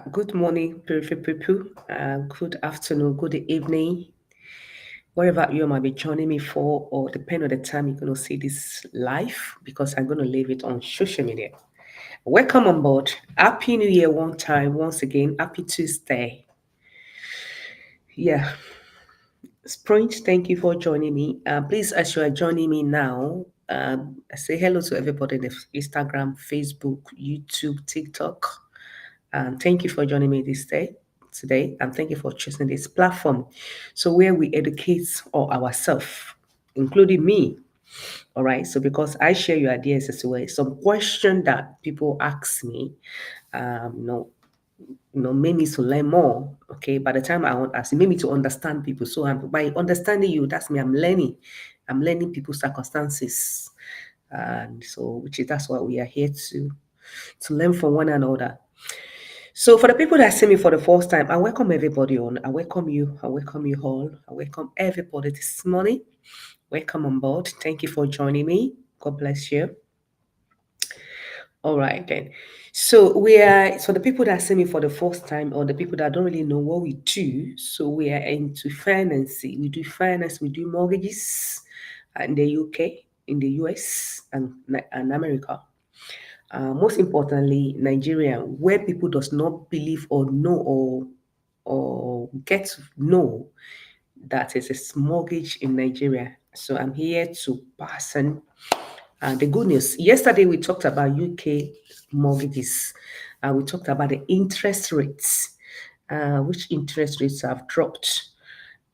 Good morning, beautiful people. Good afternoon, good evening, wherever you might be joining me for, or depending on the time you're going to see this live, because I'm going to leave it on social media. Welcome on board. Happy New Year one time, once again. Happy Tuesday. Yeah, Spring, thank you for joining me. Please, as you are joining me now, say hello to everybody in the Instagram, Facebook, YouTube, TikTok. Thank you for joining me today, and thank you for choosing this platform. So where we educate all ourselves, including me. All right. So because I share your ideas as well, some question that people ask me, um, you know, made me to learn more. Okay. By the time it made me to understand people. So by understanding you, that's me. I'm learning. I'm learning people's circumstances, and so that's why we are here to learn from one another. So for the people that see me for the first time, I welcome everybody on. I welcome you. I welcome you all. I welcome everybody this morning. Welcome on board. Thank you for joining me. God bless you. All right then. So the people that see me for the first time, or the people that don't really know what we do. So we are into finance. We do finance. We do mortgages in the UK, in the US, and America. Most importantly, Nigeria, where people does not believe or know or get to know that it's a mortgage in Nigeria. So I'm here to pass on the good news. Yesterday we talked about UK mortgages. We talked about the interest rates, which interest rates have dropped,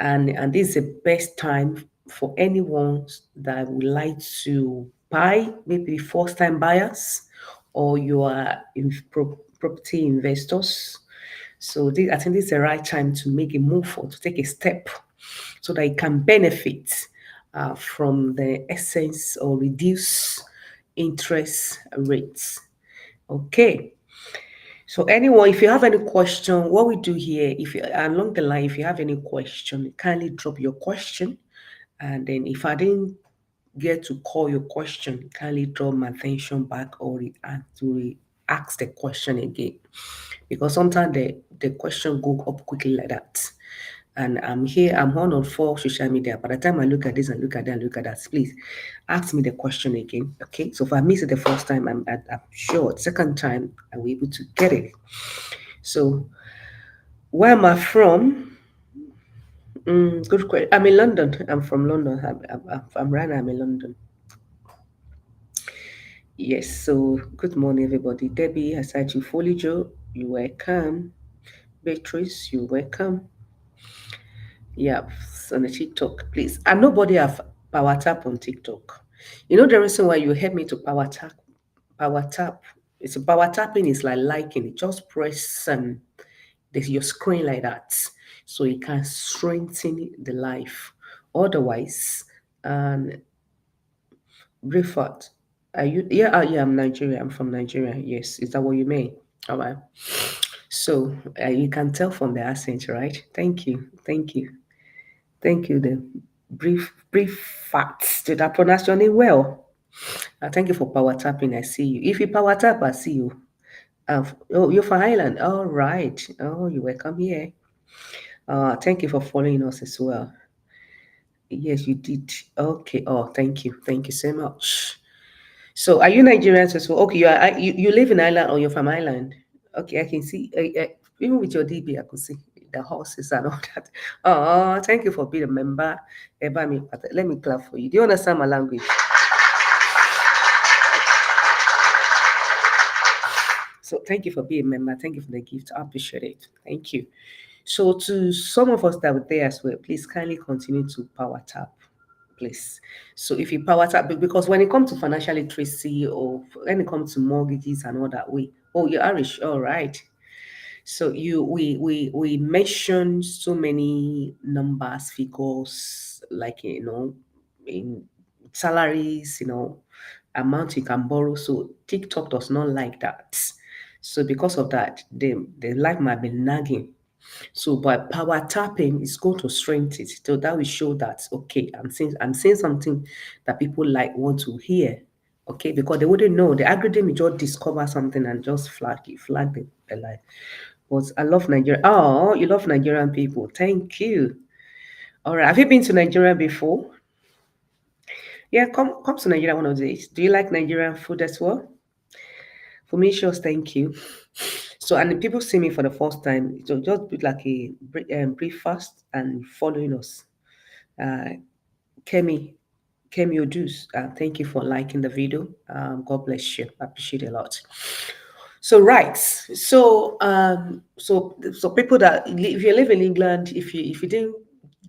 and this is the best time for anyone that would like to buy, maybe first time buyers, or you are property investors. So I think this is the right time to make a move or to take a step so that you can benefit from the essence or reduce interest rates. Okay. So anyone, if you have any question, what we do here, if you along the line, if you have any question, kindly drop your question. And then if I didn't get to call your question, kindly draw my attention back or ask the question again. Because sometimes the question go up quickly like that. And I'm on 4 social media. By the time I look at this and look at that and look at that, please ask me the question again. Okay. So if I miss it the first time, I'm sure the second time I will be able to get it. So where am I from? Good question. I'm in London. I'm from London. I'm right now. I'm in London. Yes. So good morning, everybody. Debbie, aside you, Folijo, you welcome. Beatrice, you welcome. Yeah, on the TikTok, please. And nobody have power tap on TikTok. You know the reason why you help me to power tap. Power tap. It's power tapping is like liking. It just press your screen like that, so it can strengthen the life. Otherwise, Rifat, are you? Yeah, yeah. I'm Nigerian. I'm from Nigeria. Yes, is that what you mean? All right. So you can tell from the accent, right? Thank you. Thank you. Thank you. The brief facts. Did I pronounce your name well? Thank you for power tapping. I see you. If you power tap, I see you. Oh, you're from Ireland. All right. Oh, you're welcome here. Thank you for following us as well. Yes, you did. Okay. Oh, thank you. Thank you so much. So, are you Nigerians as well? Okay, you live in Ireland or you're from Ireland? Okay, I can see. Even with your DB, I could see the horses and all that. Oh, thank you for being a member. Let me clap for you. Do you understand my language? So, thank you for being a member. Thank you for the gift. I appreciate it. Thank you. So, to some of us that were there as well, please kindly continue to power tap, please. So if you power tap, because when it comes to financial literacy or when it comes to mortgages and all that, you're Irish, all right. So we mentioned so many numbers, figures, like in salaries, amount you can borrow. So TikTok does not like that. So because of that, they like might be nagging. So by power tapping, it's going to strengthen it. So that will show that okay, I'm saying something that people like want to hear. Okay, because they wouldn't know. The algorithm will just discover something and just flag it, flag the light. But I love Nigeria. Oh, you love Nigerian people. Thank you. All right. Have you been to Nigeria before? Yeah, come to Nigeria one of these. Do you like Nigerian food as well? For me, sure, thank you. So, and the people see me for the first time, so just be like a breakfast and following us. Uh, Kemi, Kemi Odus, thank you for liking the video. God bless you. I appreciate it a lot. So right, so people that if you live in England, if you didn't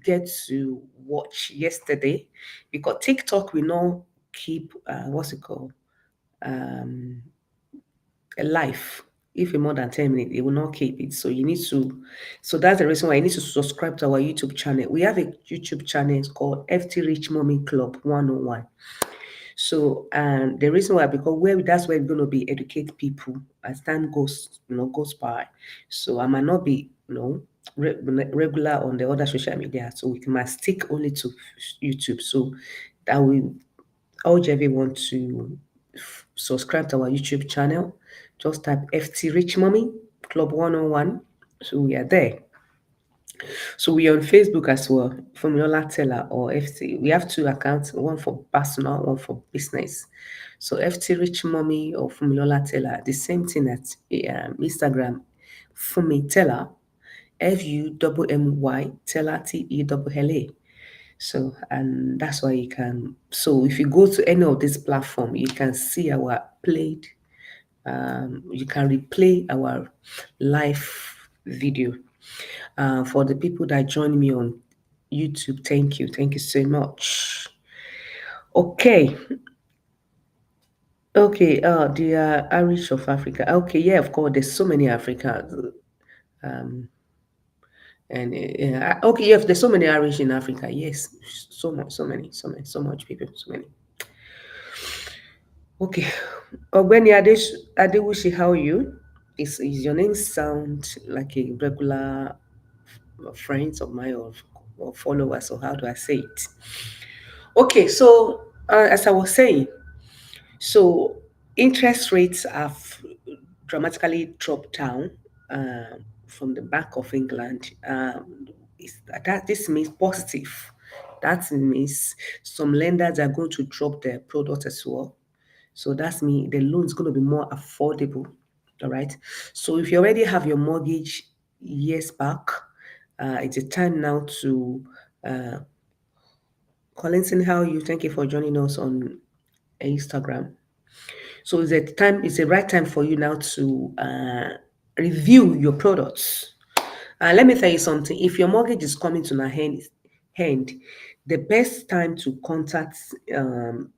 get to watch yesterday, because TikTok will not keep what's it called um a live. If it's more than 10 minutes, it will not keep it. So you need to. So that's the reason why you need to subscribe to our YouTube channel. We have a YouTube channel. It's called FT Rich Mommy Club 101. So, and the reason why, because where that's where we're going to be educate people as time goes by. So I might not be, regular on the other social media. So we might stick only to YouTube. So that we urge everyone to subscribe to our YouTube channel. Just type FT Rich Mommy Club 101. So we are there. So we are on Facebook as well, Funmilola Tella or FT. We have two accounts, one for personal, one for business. So FT Rich Mommy or Funmilola Tella, the same thing at Instagram, Fumi Tella, FUMMY Tella TELLA. So and that's why you can. So if you go to any of this platform, you can see our played. You can replay our live video. For the people that join me on YouTube, thank you so much. Okay, okay. The Irish of Africa. Okay, yeah, of course. There's so many Africans. Um, and okay, yeah, there's so many Irish in Africa. Yes, so much, so much people, so many. Okay, Ogbeni Adewusi, how are you? Is your name sound like a regular friends of mine or followers, or how do I say it? Okay, so as I was saying, so interest rates have dramatically dropped down from the Bank of England. That this means positive. That means some lenders are going to drop their product as well. So that's me. The loan is going to be more affordable. All right. So if you already have your mortgage years back, it's a time now to uh, Collinson. How are you? Thank you for joining us on Instagram. So it's the right time for you now to review your products. Let me tell you something. If your mortgage is coming to an end, the best time to contact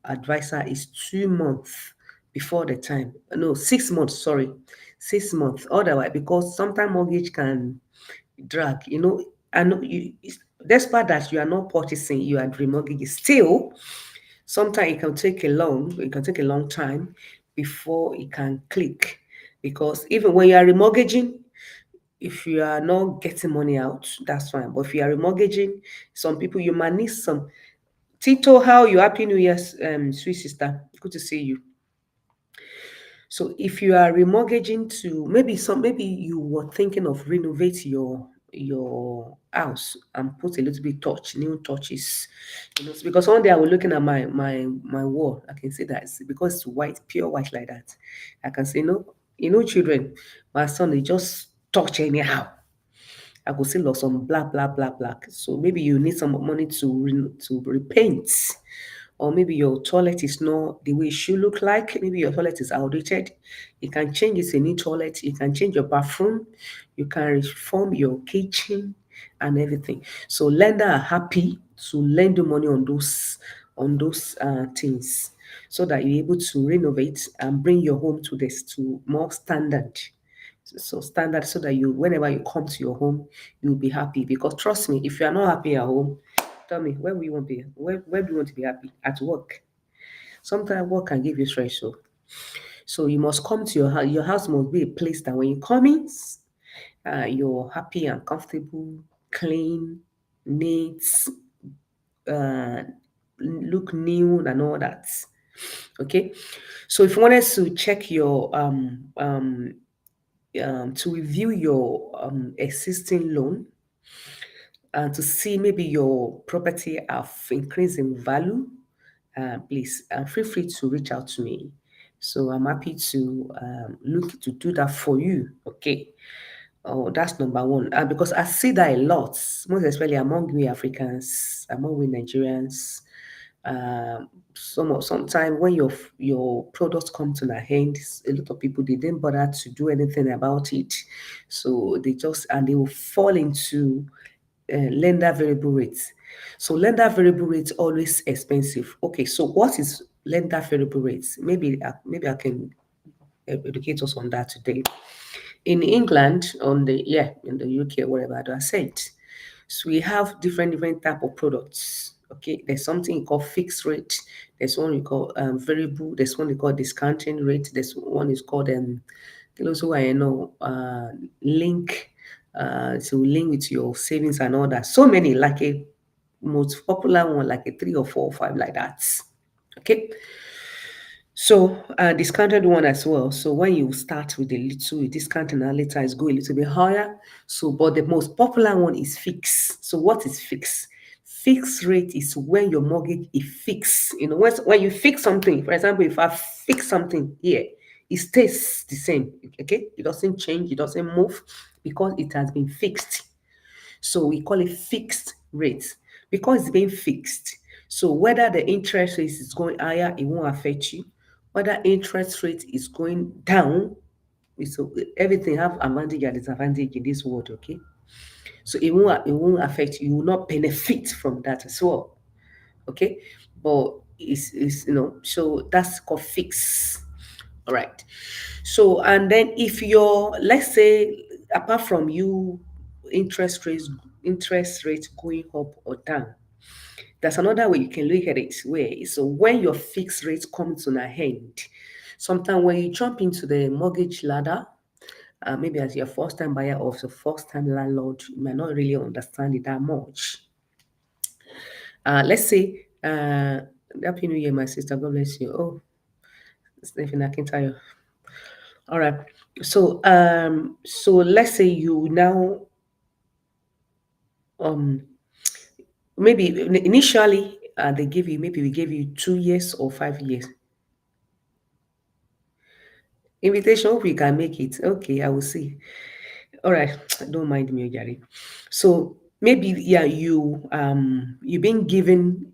advisor is 2 months before the time. No, 6 months. Sorry, 6 months. Otherwise, because sometimes mortgage can drag. I know you. Despite that, you are not purchasing, you are remortgaging. Still, sometimes it can take a long time before it can click, because even when you are remortgaging, if you are not getting money out, that's fine. But if you are remortgaging, some people you might need some. Tito, how you? Happy New Year, sweet sister. Good to see you. So if you are remortgaging to maybe you were thinking of renovate your house and put a little bit new touches, because one day I was looking at my wall, I can see that because it's white, pure white like that. I can say no, children, my son they just touch anyhow. I could see lots some black, black, black, black. So maybe you need some money to repaint, or maybe your toilet is not the way it should look like. Maybe your toilet is outdated. You can change it to a new toilet. You can change your bathroom. You can reform your kitchen and everything. So lender are happy to lend you money on those things, so that you're able to renovate and bring your home to more standard. So standard, so that you whenever you come to your home, you'll be happy. Because trust me, if you are not happy at home, tell me where we won't be. Where do you want to be happy? At work. Sometimes work can give you stress. So you must come to your house. Your house must be a place that when you come in, you're happy and comfortable, clean, neat, uh, look new and all that. Okay. So if you wanted to check your to review your existing loan and to see maybe your property have increased in value, please feel free to reach out to me. So I'm happy to look to do that for you. Okay. Oh, that's number one. Because I see that a lot, most especially among we Africans, among we Nigerians. Sometimes when your products come to their hands, a lot of people they didn't bother to do anything about it, so they will fall into lender variable rates. So lender variable rates always expensive. Okay, so what is lender variable rates? Maybe I can educate us on that today. In England, in the UK, wherever I said, so we have different type of products. Okay, there's something called fixed rate. There's one we call variable. There's one we call discounting rate. There's one is called also I know link to link with your savings and all that. So many like a most popular one like a three or four or five like that. Okay, so discounted one as well. So when you start with a little discount and later it's go a little bit higher. So but the most popular one is fixed. So what is fixed? Fixed rate is when your mortgage is fixed. You know, when you fix something, for example, if I fix something here, it stays the same. Okay, it doesn't change, it doesn't move because it has been fixed. So we call it fixed rate because it's being fixed. So whether the interest rate is going higher, it won't affect you. Whether interest rate is going down, so everything have advantage and disadvantage in this world, okay? So it won't affect you. You will not benefit from that as well, okay? But so that's called fixed. All right. So, and then if you're, let's say, apart from you, interest rates, interest rates going up or down, there's another way you can look at it. Where so when your fixed rate comes to an end, sometimes when you jump into the mortgage ladder, maybe as your first time buyer or the first time landlord, you might not really understand it that much. Let's say, Happy New Year, my sister. God bless you. Oh, Stephen, I can tell you. All right. So let's say you now um maybe initially they give you maybe we gave you 2 years or 5 years invitation. Hope we can make it. Okay, I will see. All right, don't mind me, Gary. So maybe yeah, you been given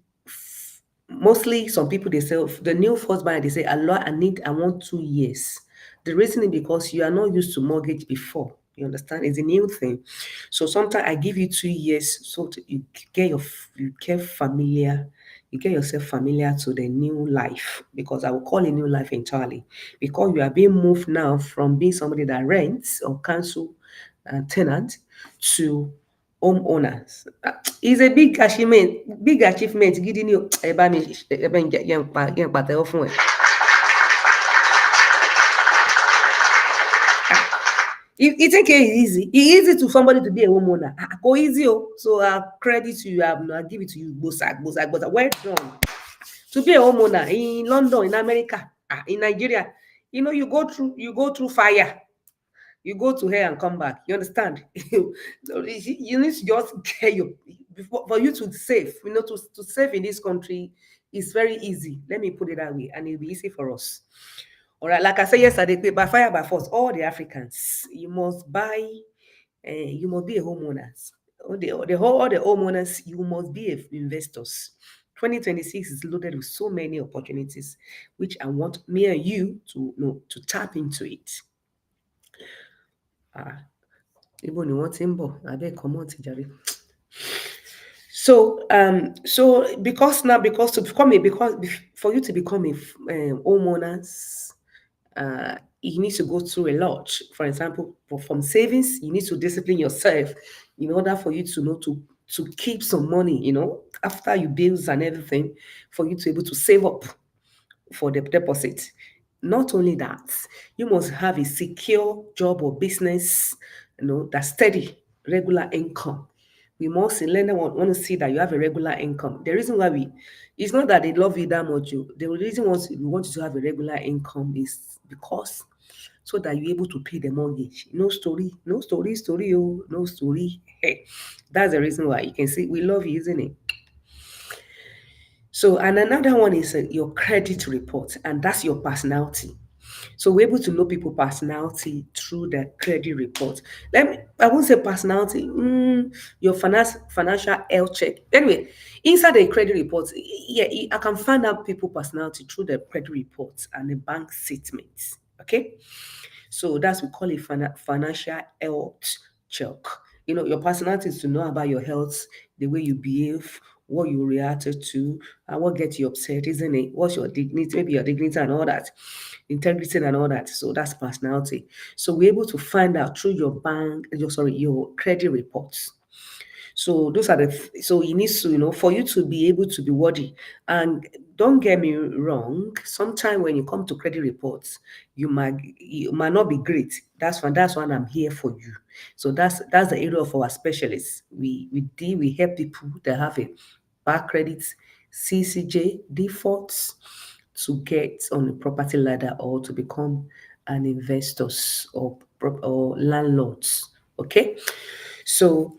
mostly some people they say the new first buyer they say I want 2 years. The reason is because you are not used to mortgage before. You understand? It's a new thing. So sometimes I give you 2 years so you get familiar, you get yourself familiar to the new life because I will call it new life entirely because you are being moved now from being somebody that rents or cancel tenant to homeowners. It's a big achievement gidi ni o. Ẹ bá mi ẹ bá ń jẹ́ n pàtẹ́wọ́ fún ẹ. You think it's easy? It's easy to somebody to be a homeowner. Go easy o. So I credit to you, I give it to you. Gbosa, gbosa, gbosa. Well done. To be a homeowner in London, in America, in Nigeria, you go through fire. You go to here and come back. You understand? You need to just get your for you to save. To save in this country is very easy. Let me put it that way, and it'll be easy for us. All right, like I said yesterday, by fire by force, all the Africans, you must buy. You must be a homeowner. All the homeowners, you must be investors. 2026 is loaded with so many opportunities, which I want me and you to tap into it. Ibo ni wọ́n ti ń bọ̀, abeg comot jare. So because to become a because for you to become a homeowners, you need to go through a lot. For example, from savings, you need to discipline yourself in order for you to know to keep some money. After you bills and everything, for you to be able to save up for the deposit. Not only that, you must have a secure job or business, that's steady, regular income. We must learn want to see that you have a regular income. The reason why it's not that they love you that much. The reason we want you to have a regular income is because so that you're able to pay the mortgage. No story, no story, story, oh, no story. Hey, that's the reason why you can see we love you, isn't it? So, and another one is your credit report, and that's your personality. So we're able to know people personality through their credit report. I won't say personality, your financial health check. Anyway, inside the credit report, yeah, I can find out people personality through the credit reports and the bank statements. Okay. So that's we call it financial health check. Your personality is to know about your health, the way you behave, what you reacted to, and what gets you upset, isn't it? What's your dignity, maybe your dignity and all that, integrity and all that. So that's personality. So we're able to find out through your your credit reports. So those are so you need to, for you to be able to be worthy. And don't get me wrong, sometimes when you come to credit reports, you might not be great. That's fine. That's why I'm here for you. So that's the area of our specialists. We help people that have a bad credits, CCJ, defaults to get on the property ladder or to become an investors or landlords. Okay. So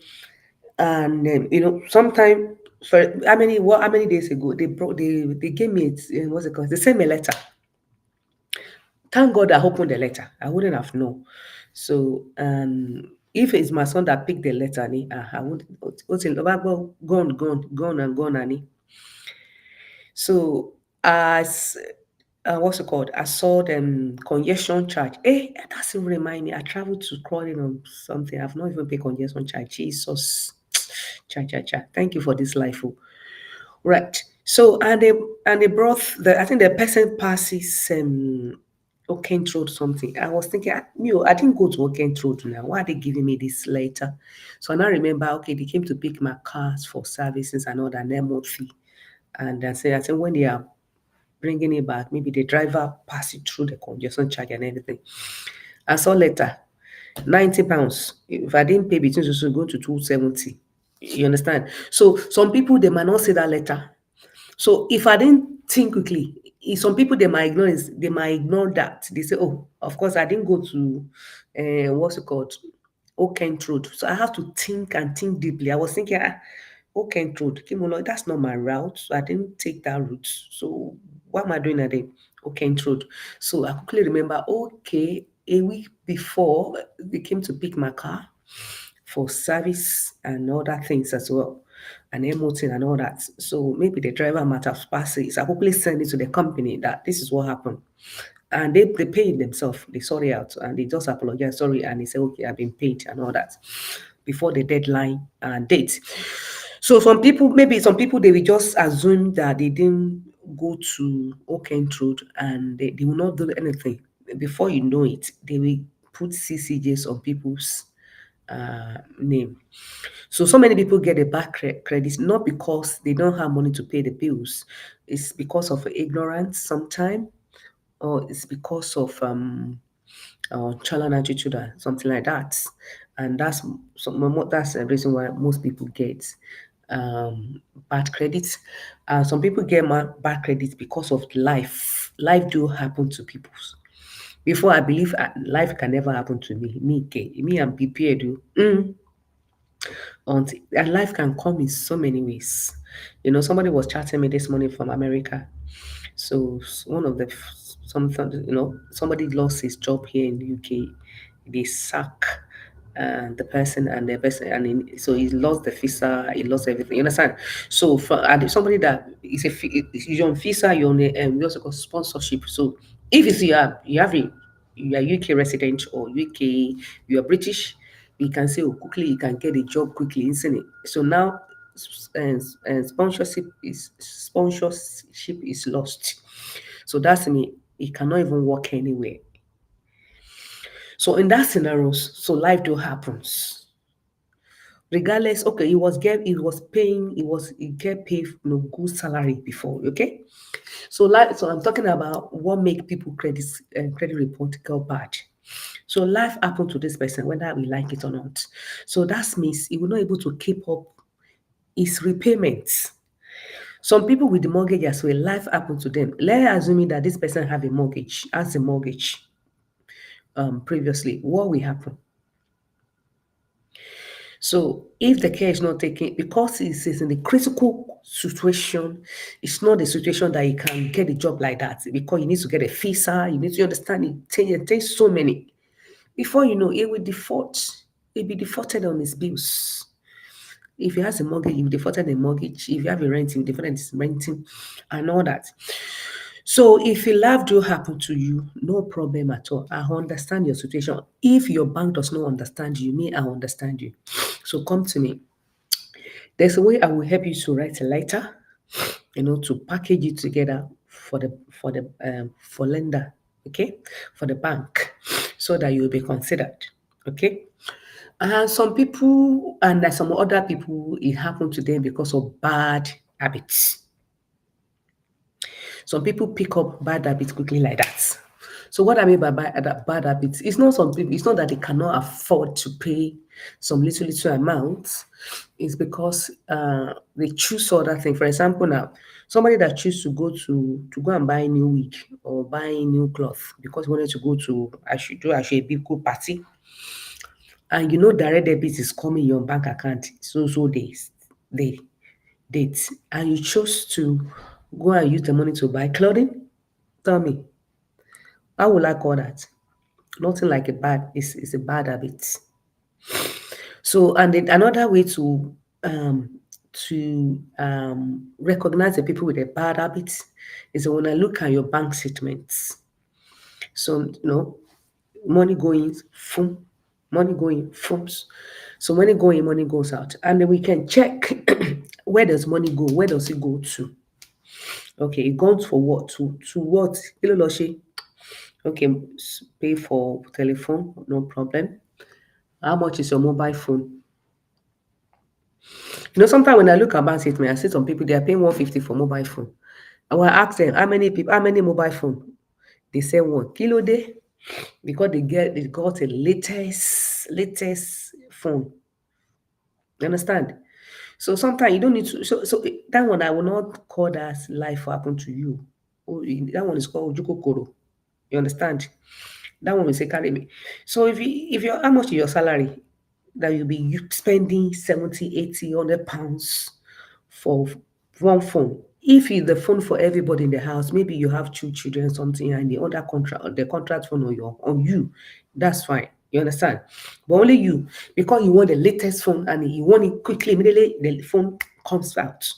and sometime for how many days ago they gave me what's it called? They sent me a letter. Thank God I opened the letter. I wouldn't have known. So if it's my son that picked the letter, I would gone and gone, so as what's it called? I saw them congestion charge. That's even remind me. I traveled to Croydon on something. I've not even paid congestion charge. Jesus. Cha cha cha. Thank you for this life. Oh. Right. So and they brought I think the person passes Kent Road something. I was thinking, I didn't go to Kent Road now. Why are they giving me this later? So I now remember, okay, they came to pick my cars for services and all that, and MOT. And I said when they are bringing it back, maybe the driver pass it through the congestion charge and everything. I saw later, £90. If I didn't pay between so go to 270. You understand? So some people they might not see that letter. So if I didn't think quickly, some people they might ignore that. They say, "Oh, of course I didn't go to what's it called, Oak Kent Road." So I have to think and think deeply. I was thinking, Oak Kent Road, Kimolo, that's not my route. So I didn't take that route. So what am I doing at the Oak Kent Road? So I quickly remember, okay, a week before they came to pick my car for service and other things as well, and MOT and all that. So maybe the driver might have passed it. So I quickly send it to the company that this is what happened. And they paid themselves. They sorted out and they just apologized, sorry, and they said, okay, I've been paid and all that before the deadline and date. So maybe some people, they will just assume that they didn't go to Oakent Road and they will not do anything. Before you know it, they will put CCJs on people's name. So many people get a bad credit not because they don't have money to pay the bills. It's because of ignorance sometimes, or it's because of challenge attitude or something like that. And that's the reason why most people get bad credits. Some people get bad credits because of life. Life do happen to people. Before I believe life can never happen to me. Me, I'm prepared. And life can come in so many ways. Somebody was chatting me this morning from America. So one of the something, somebody lost his job here in the UK. They sack the person and the person, and so he lost the visa, he lost everything. You understand? So and somebody that is you're on visa, you're on we also call sponsorship. So if it's you are UK resident or UK, you are British, you can say, oh, quickly you can get a job quickly, isn't it? So now sponsorship is lost. So that's me. He cannot even work anywhere. So in that scenario, so life do happens. Regardless, okay, he get paid good salary before, okay? So I'm talking about what make people credit report go bad. So life happened to this person, whether we like it or not. So that means he will not able to keep up his repayments. Some people with the mortgage as well, life happened to them. Let's assuming that this person has a mortgage. previously, what will happen? So if the care is not taken, because it is in the critical situation, it's not the situation that you can get a job like that because you need to get a visa, you need to understand it takes so many. Before you know, it will default. It'll be defaulted on his bills. If he has a mortgage, you defaulted the mortgage. If you have a rent, you defaulted his renting and all that. So if a life do happen to you, no problem at all. I understand your situation. If your bank does not understand you, me, I understand you. So come to me. There's a way I will help you to write a letter, to package it together for lender, okay, for the bank, so that you will be considered, okay. And some people and there's some other people, it happened to them because of bad habits. Some people pick up bad habits quickly like that. So what I mean by bad habits, it's not some people, it's not that they cannot afford to pay some little amount. It's because they choose other things. For example, now somebody that choose to go and buy a new wig or buy a new cloth because he wanted to go to I should a big cool party, and direct debit is coming in your bank account so days, day date, and you chose to go and use the money to buy clothing. Tell me, how will I call that? Nothing like a bad, it's a bad habit. So, and then another way to recognize the people with a bad habit is when I look at your bank statements. So, money going, boom, money going, fooms. So money going, money goes out. And then we can check where does money go? Where does it go to? Okay, it goes for what? To what? Kilo lo ṣe? Okay, pay for telephone, no problem. How much is your mobile phone? Sometimes when I look at bank statement, I see some people they are paying 150 for mobile phone. I will ask them how many mobile phone? They say one. Kilo day because they got a latest phone. You understand? So sometimes you don't need to. So that one I will not call that life happen to you. Oh, that one is called Ojukokoro. You understand? That one will say carry me. So if you're how much is your salary that you'll be spending 70, 80, 100 pounds for one phone. If it's the phone for everybody in the house, maybe you have two children, something, and the contract phone on you, that's fine. You understand? But only you, because you want the latest phone and you want it quickly, immediately the phone comes out.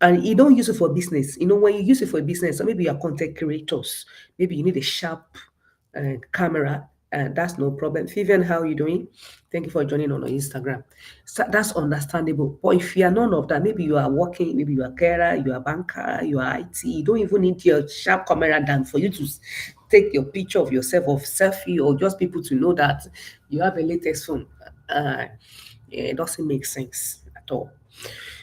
And you don't use it for business. When you use it for business, or maybe you're content creators, maybe you need a sharp camera, and that's no problem. Vivian, how are you doing? Thank you for joining on our Instagram. So that's understandable. But if you are none of that, maybe you are working, maybe you are carer, you are banker, you are IT, you don't even need your sharp camera done for you to take your picture of yourself of selfie or just people to know that you have a latest phone. Yeah, it doesn't make sense at all.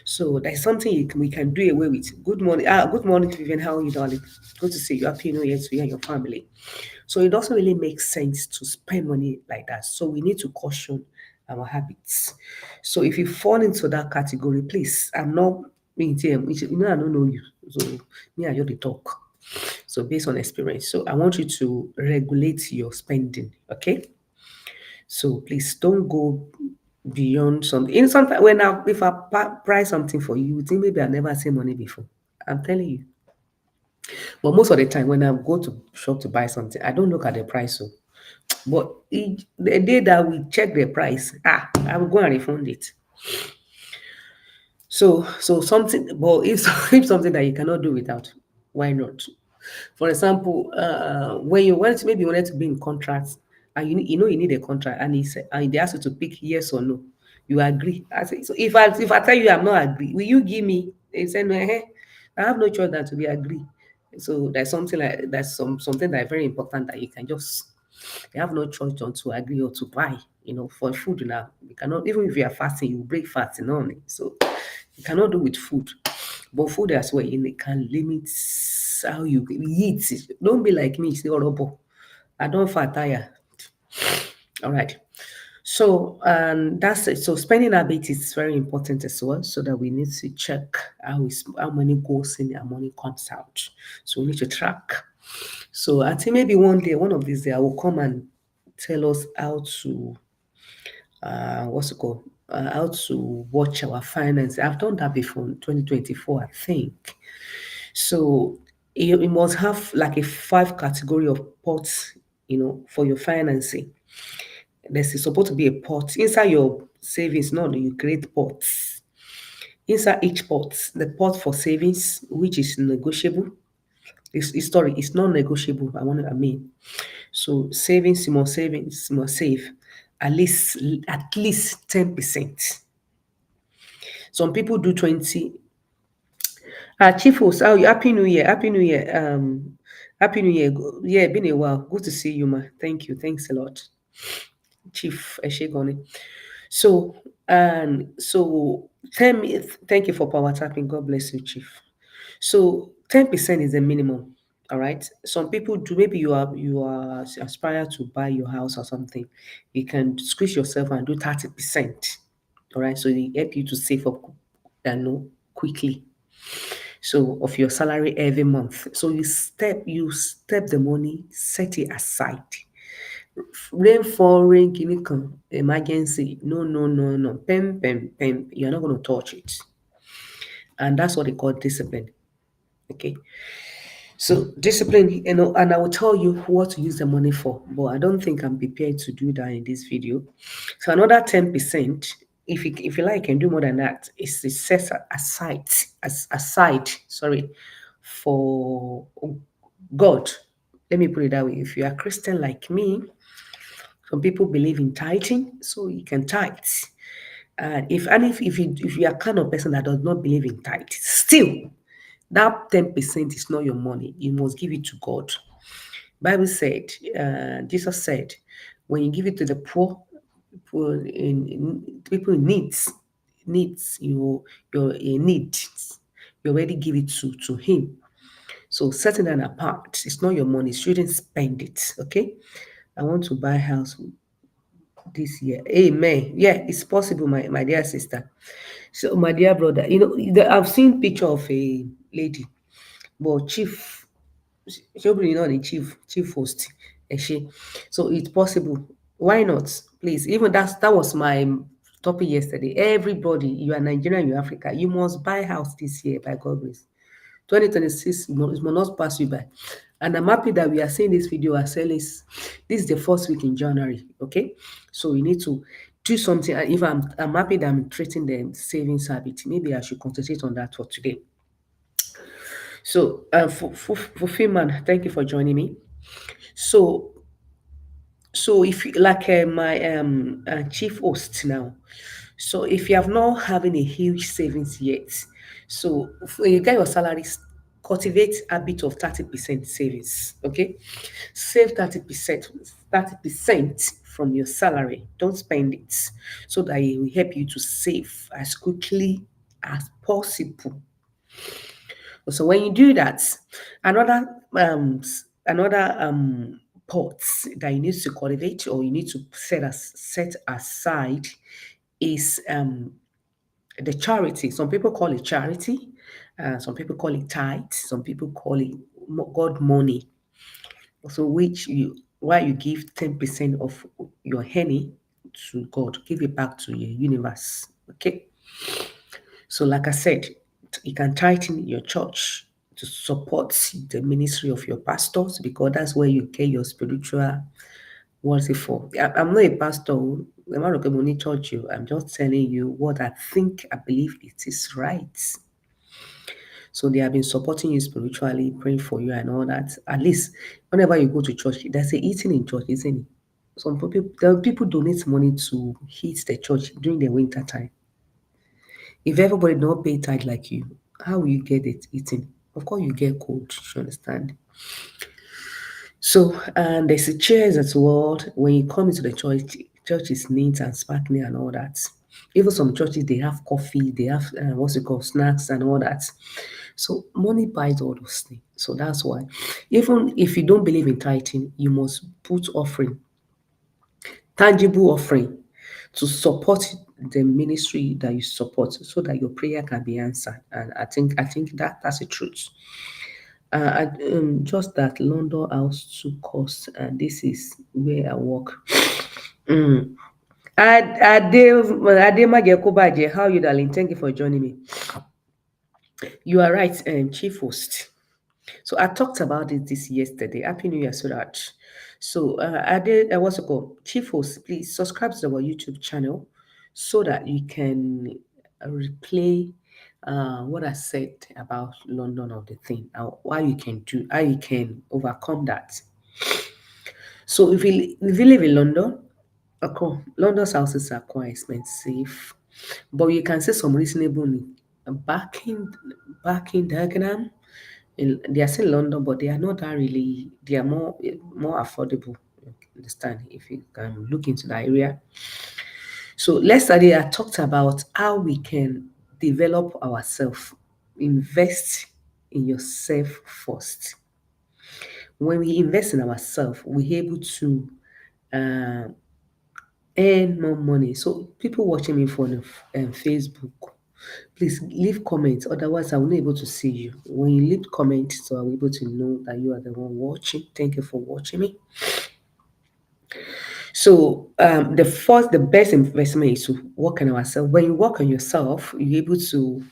So there's something we can do away with. Good morning. Good morning, Vivian. How are you, darling? Good to see you. Happy New Year to you and your family. So it doesn't really make sense to spend money like that. So we need to caution our habits. So if you fall into that category, please, I'm not being I don't know you. So me and you the talk. So based on experience. So I want you to regulate your spending. Okay. So please don't go beyond something. In sometimes when if I price something for you, you think maybe I never seen money before. I'm telling you. But most of the time when I go to shop to buy something, I don't look at the price. So, but the day that we check the price, I will go and refund it. So something, but if if something that you cannot do without, why not? For example, when maybe you wanted to be in contracts and you need a contract and they ask you to pick yes or no, you agree. I say, so if I tell you I'm not agree, will you give me? They say no, I have no choice than to be agree. So there's something like that's something that is very important that you have no choice than to agree or to buy. For food now, you cannot even if you are fasting, you break fasting only. So you cannot do with food. But food as well, can limit how you eat. Don't be like me, say horrible. I don't fat tire. All right. So that's it. So spending habit is very important as well, so that we need to check how money goes in and money comes out. So we need to track. So I think maybe one day, one of these days, I will come and tell us how to what's it called? How to watch our finance. I've done that before in 2024, I think. So you must have like a five category of pots, for your financing. There's supposed to be a pot inside your savings. No, you create pots. Inside each pot, the pot for savings, which is negotiable. It's non-negotiable. I mean. So savings, you must save at least 10%. Some people do 20. Chief host, happy new year. Happy new year. Happy new year. Yeah, been a while. Good to see you, ma. Thank you. Thanks a lot. Chief Eshegoni. So, thank you for power tapping. God bless you, Chief. So 10% is the minimum. All right. Some people do, maybe you are aspire to buy your house or something. You can squeeze yourself and do 30%. All right. So it help you to save up quickly. So of your salary every month. So you step the money, set it aside. Rain fall, rain, kini kan, emergency. No, no, no, no. Pen, pen, pen. You're not going to touch it. And that's what they call discipline. Okay. So discipline, and I will tell you what to use the money for, but I don't think I'm prepared to do that in this video. So another 10%, if you like, can do more than that. Is set aside, sorry, for God. Let me put it that way. If you are Christian like me, some people believe in tithing, so you can tithe. If you are kind of person that does not believe in tithe, still that 10% is not your money. You must give it to God. Bible said, Jesus said, when you give it to the poor, people in needs, your needs, you already give it to Him. So setting that apart, it's not your money. You shouldn't spend it. Okay. I want to buy a house this year. Amen. Yeah, it's possible, my dear sister. So, my dear brother, I've seen picture of a lady, but chief, she'll not a chief host, is she? So it's possible. Why not? Please, even that was my topic yesterday. Everybody, you are Nigerian, you are Africa, you must buy house this year by God grace. 2026 must not pass you by. And I'm happy that we are seeing this video as early as this is the first week in January. Okay. So we need to do something. And if I'm happy that I'm treating the savings habit, maybe I should concentrate on that for today. So fulfillment, thank you for joining me. So if you like my chief host now, so if you have not having a huge savings yet, so when you get your salary, cultivate a bit of 30% savings. Okay, save 30% from your salary. Don't spend it, so that it will help you to save as quickly as possible. So when you do that, another pot that you need to cultivate or you need to set aside is the charity. Some people call it charity, some people call it tithe, some people call it God money. So which you why you give 10% of your honey to God, give it back to your universe. Okay. So, like I said, you can tighten your church to support the ministry of your pastors because that's where you get your spiritual what's it for. I'm not a pastor. I'm not a money church. I'm just telling you what I believe it is right. So they have been supporting you spiritually, praying for you and all that. At least whenever you go to church, there's a eating in church, isn't it? People donate money to heat the church during the winter time. If everybody don't pay tithe like you, how will you get it eaten? Of course, you get cold. You understand? So, and there's a chairs as well. When you come into the church is neat and sparkling and all that. Even some churches they have coffee, they have what's it called, snacks and all that. So money buys all those things. So that's why, even if you don't believe in tithing, you must put offering, tangible offering, to support the ministry that you support so that your prayer can be answered. And I think that's the truth. Just that London house to cost, and this is where I work. Mm. Ademaje Kobaje, how are you, darling? Thank you for joining me. You are right, chief host. So I talked about it this yesterday. Happy New Year, sweetheart. So I did. What's it called? Chief host, please subscribe to our YouTube channel so that you can replay what I said about London of the thing. How you can overcome that. So if you live in London, okay, London's houses are quite expensive, but you can see some reasonable backing backing diagram. They are still London, but they are not that really. They are more affordable. You understand if you can look into that area. So yesterday I talked about how we can develop ourselves, invest in yourself first. When we invest in ourselves, we're able to uh, earn more money. So people watching me from Facebook, please leave comments. Otherwise, I will not able to see you. When you leave comments, so I'm able to know that you are the one watching. Thank you for watching me. So the best investment is to work on ourselves. When you work on yourself, you're able to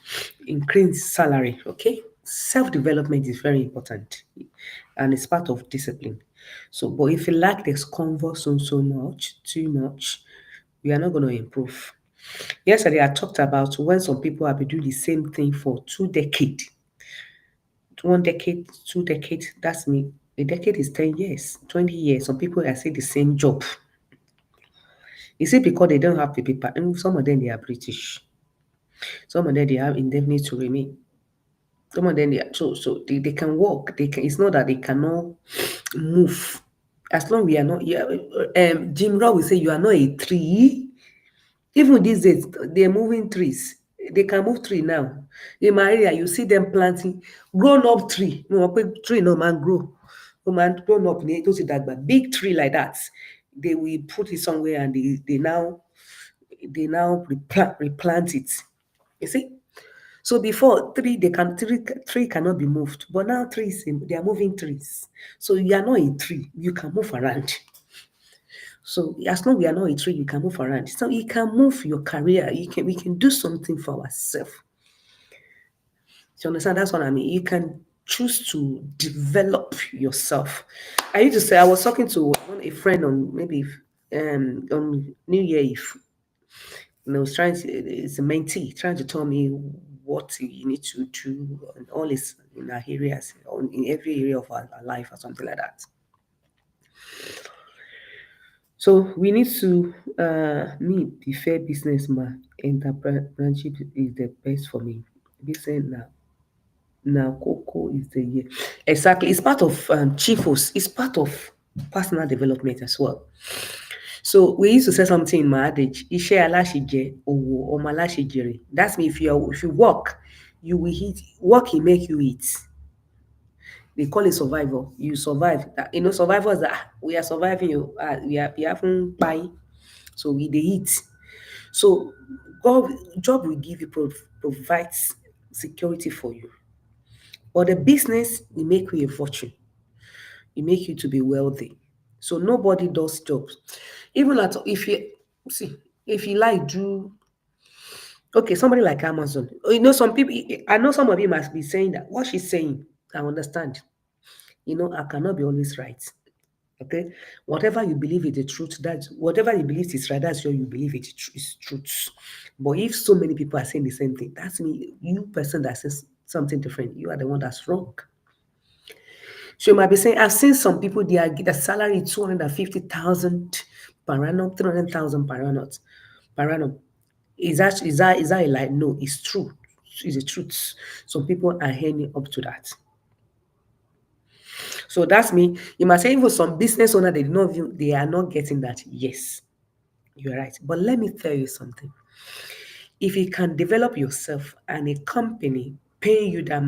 increase salary. Okay, self development is very important, and it's part of discipline. So, but if you lack this comfort so much, too much, we are not going to improve. Yesterday, I talked about when some people have been doing the same thing for 2 decades. 1 decade, 2 decades, that's me. A decade is 10 years, 20 years. Some people are saying the same job. Is it because they don't have the paper? And some of them, they are British. Some of them, they have indefinite to remain. Some of them, they can work. It's not that they cannot move. As long we are not, yeah, Jim Rowe will say, you are not a tree. Even these days, they're moving trees. They can move tree now. In my area, you see them planting grown up tree. No, tree no man grow. No man grown up. They don't see that, but big tree like that. They will put it somewhere and they now replant it. You see? So before tree cannot be moved, but now trees they are moving trees. So you are not a tree, you can move around. So as long as we are not a tree, you can move around. So you can move your career. We can do something for ourselves. You understand? That's what I mean. You can choose to develop yourself. I used to say I was talking to a friend on maybe on New Year Eve. Was trying to it's a mentee trying to tell me what you need to do and all this in our areas, in every area of our life or something like that. So we need to me be fair businessman. Entrepreneurship is the best for me. Be saying now Coco is the year. Exactly. It's part of chiefos. It's part of personal development as well. So we used to say something in my adage, Ishe alashije, owo omo alashijere. That's me if you work, you will eat. Work will make you eat. They call it survival. You survive. Survivors that we are surviving you. We haven't buy. So we they eat. So God job will give you provides security for you. But the business will make you a fortune. It make you to be wealthy. So nobody does jobs. Even at if you see, if you like do okay, somebody like Amazon. Some people I know some of you must be saying that what she's saying, I understand. I cannot be always right. Okay. Whatever you believe is the truth, that's whatever you believe is right, that's what you believe is truth. But if so many people are saying the same thing, that's me, you person that says something different, you are the one that's wrong. So you might be saying, I've seen some people they are get a salary 250,000 per annum, 300,000 per annum. Is that a lie? No, it's true. It's the truth. Some people are earning up to that. So that's me. You might say even some business owner they are not getting that. Yes, you're right. But let me tell you something. If you can develop yourself and a company pay you that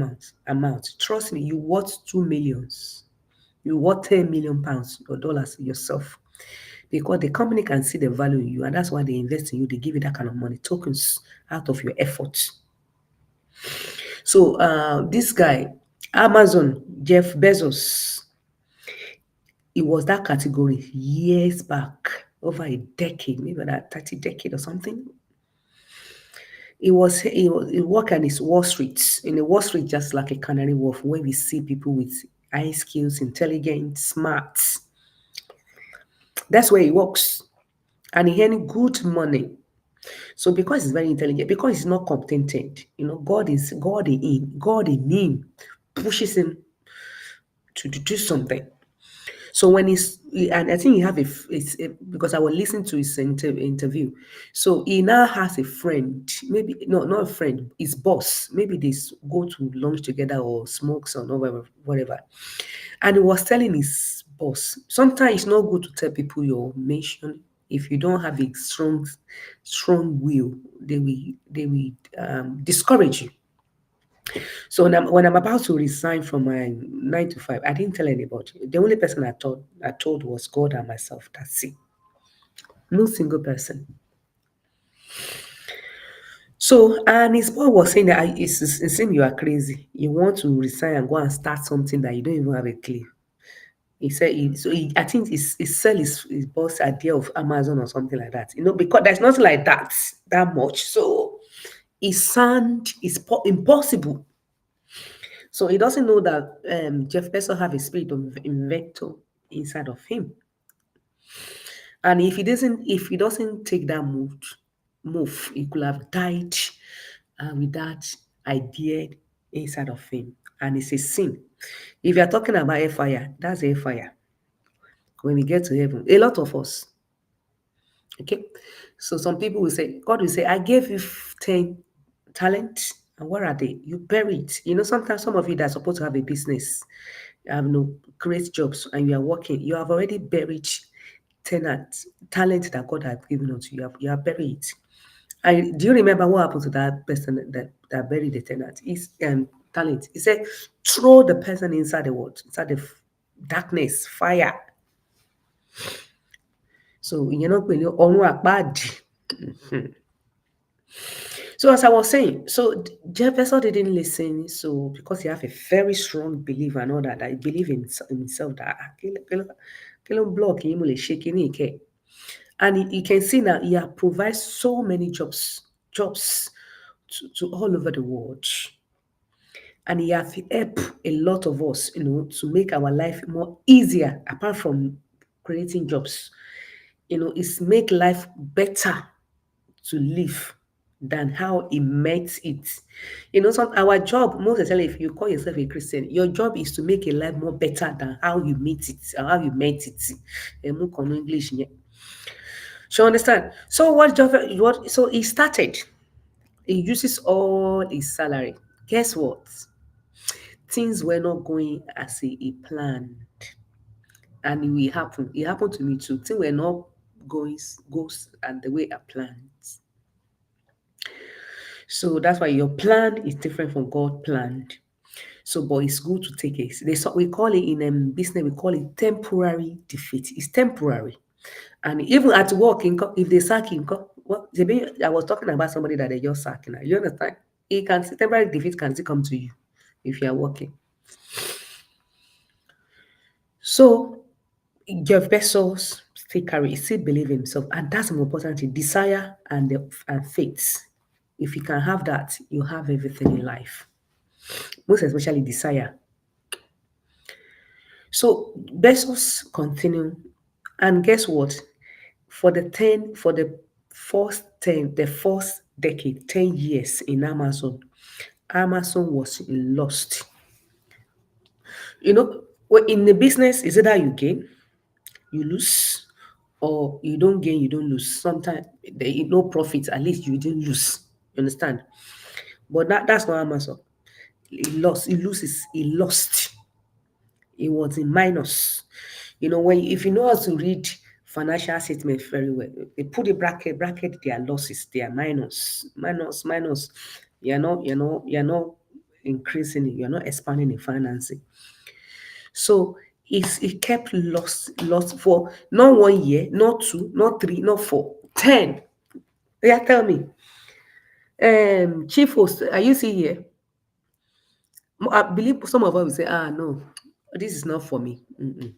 amount, trust me, you worth 2 millions. You worth 10 million pounds or dollars yourself. Because the company can see the value in you, and that's why they invest in you. They give you that kind of money, tokens out of your efforts. So this guy, Amazon, Jeff Bezos, it was that category years back, over a decade, maybe that 30 decade or something. He worked on his Wall Street. In the Wall Street, just like a canary wharf, where we see people with high skills, intelligent, smart. That's where he works. And he earning good money. So because he's very intelligent, because he's not contented, God in him pushes him to do something. So and I think he have because I was listening to his interview. So he now has a friend, maybe no, not a friend, his boss. Maybe they go to lunch together or smokes or whatever. And he was telling his boss, sometimes it's not good to tell people your mission. If you don't have a strong will, they will discourage you. So when I'm about to resign from my 9 to 5, I didn't tell anybody. The only person I told was God and myself. That's it. No single person. So and his boy was saying that it's saying you are crazy. You want to resign and go and start something that you don't even have a clue. He said I think he sell his boss idea of Amazon or something like that. Because there's nothing like that much. So it's impossible. So he doesn't know that Jeff Bezos have a spirit of inventor inside of him. And if he doesn't take that move, he could have died with that idea inside of him. And it's a sin. If you're talking about a fire, that's a fire. When we get to heaven, a lot of us, okay? So some people will say, God will say, I gave you 10 talents, and where are they? You bury it. Sometimes some of you that are supposed to have a business, have no great jobs, and you are working, you have already buried talent that God has given unto you. You have buried it. And do you remember what happened to that person that buried the tenant? His talent. He said, throw the person inside the what? Inside the darkness, fire. So you're not going to bad. So as I was saying, so Jefferson didn't listen. So because he have a very strong belief and all that he believe in himself that block him will shaking it. And you can see now he has provided so many jobs to all over the world. And he has helped a lot of us, to make our life more easier, apart from creating jobs. It's make life better to live than how he met it. Our job, most especially if you call yourself a Christian, your job is to make a life more better than how you meet it or how you met it. Mo kàn no English yẹn. So you understand? So so he started. He uses all his salary. Guess what? Things were not going as he planned. And it will happen. It happened to me too. Things were not going goes and the way I planned. So that's why your plan is different from God planned. So, but it's good to take it. We call it in business, we call it temporary defeat. It's temporary. And even at work, if they sack him, I was talking about somebody that they just sacked. Now. You understand? Temporary defeat can still come to you if you are working. So, Jeff Bezos still believe in himself, and that's more important. Desire and faith. If you can have that, you have everything in life. Most especially desire. So Bezos continue, and guess what? For the first decade, 10 years in Amazon was lost. In the business, is it that you gain, you lose, or you don't gain, you don't lose. Sometimes there is no profit, at least you didn't lose. You understand? But that's not Amazon. He loses, he lost. It was in minus. If you know how to read financial statements very well, they put a bracket their losses, their minus. You're not increasing it, you're not expanding in financing. So it kept lost for not 1 year, not 2, not 3, not 4, 10. Yeah, tell me. Chief host, are you still here? I believe some of us will say, ah, no, this is not for me. Mm-mm.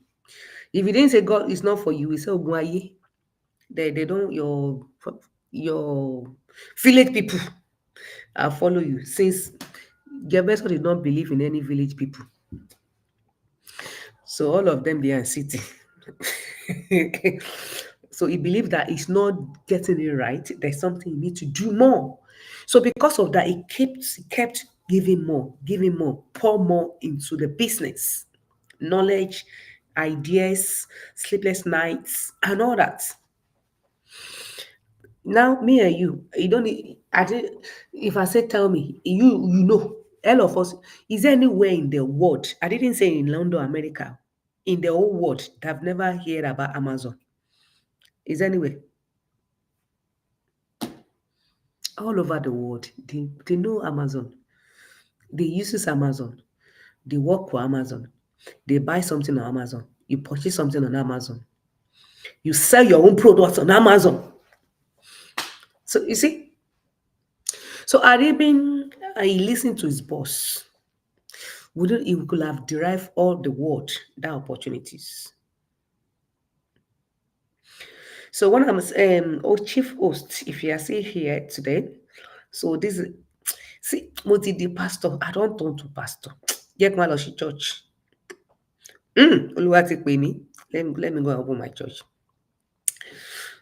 If you didn't say God is not for you, we say Ogunwaye. They don't your village people follow you since Gebeso did not believe in any village people. So all of them they are city. So he believed that he's not getting it right. There's something he need to do more. So because of that, he kept giving more, pour more into the business, knowledge, ideas, sleepless nights, and all that. Now, me and you don't need, if I say tell me, you know, all of us, is there anywhere in the world, I didn't say in London, America, in the whole world that have never heard about Amazon? Is there anywhere? All over the world, they know Amazon. They use Amazon. They work for Amazon. They buy something on Amazon. You purchase something on Amazon. You sell your own products on Amazon. So you see, so had he been, he listened to his boss, wouldn't he could have derived all the world that opportunities. So when I'm chief host, if you are still here today, so this is see multi the pastor. I don't turn to pastor. Get my church. Oluwa ti pè mí. Let me go and open my church.